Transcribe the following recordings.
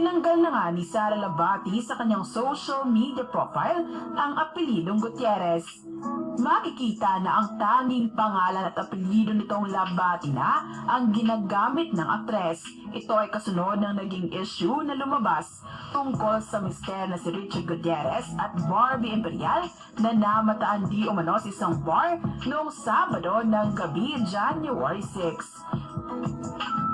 Tinanggal na nga ni Sara Labati sa kanyang social media profile ang apelidong Gutierrez. Makikita na ang tanging pangalan at apelyido nitong Labati na ang ginagamit ng aktres. Ito ay kasunod ng naging issue na lumabas tungkol sa mister na si Richard Gutierrez at Barbie Imperial na namataan di umano sa isang bar noong Sabado ng gabi, January 6.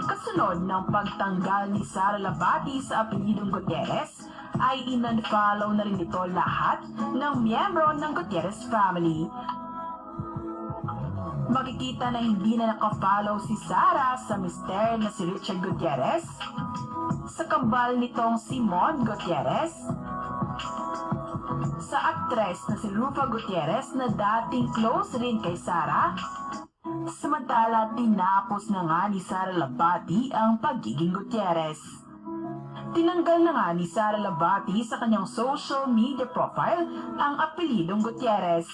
Kasunod ng pagtanggal ni Sara Labati sa apelidong Gutierrez, ay in-unfollow na rin ito lahat ng miyembro ng Gutierrez family. Makikita na hindi na nakafollow si Sara sa mister na si Richard Gutierrez, sa kambal nitong si Mon Gutierrez, sa aktres na si Rufa Gutierrez na dating close rin kay Sara. Samantala, tinapos na nga ni Sara Labati ang pagiging Gutierrez. Tinanggal na nga ni Sara Labati sa kanyang social media profile ang apelidong Gutierrez.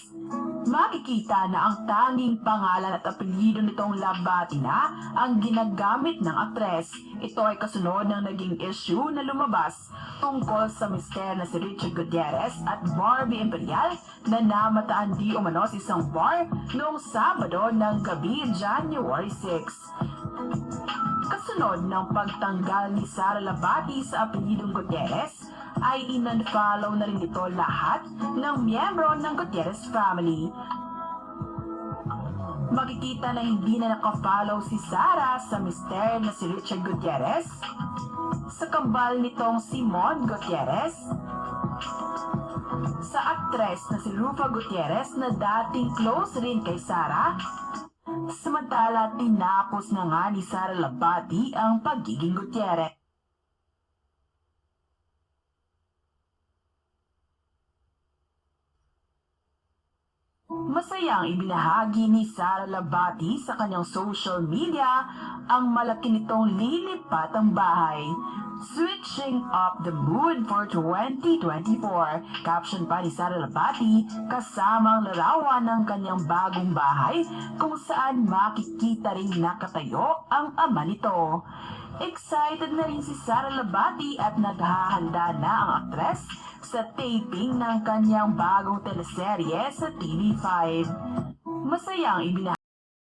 Makikita na ang tanging pangalan at apelyido nitong Labati na ang ginagamit ng aktres. Ito ay kasunod ng naging issue na lumabas tungkol sa mister na si Richard Gutierrez at Barbie Imperial na namataan di umano sa isang bar noong Sabado ng gabi, January 6. Kasunod ng pagtanggal ni Sara Labati sa apelidong Gutierrez, ay in-unfollow na rin ito lahat ng miyembro ng Gutierrez family. Makikita na hindi na nakafollow si Sara sa mister na si Richard Gutierrez, sa kambal nitong si Mon Gutierrez, sa aktres na si Rufa Gutierrez na dating close rin kay Sara. Samantala, tinapos na nga ni Sara Labati ang pagiging Gutierrez. Masayang ibinahagi ni Sara Labati sa kanyang social media ang malaki nitong lilipat ang bahay. Switching up the mood for 2024. Caption pa ni Sara Labati kasama ang larawan ng kanyang bagong bahay kung saan makikita rin nakatayo ang ama nito. Excited na rin si Sara Labati at naghahanda na ang aktres sa taping ng kanyang bagong teleserye sa TV5. Masayang ibinahagi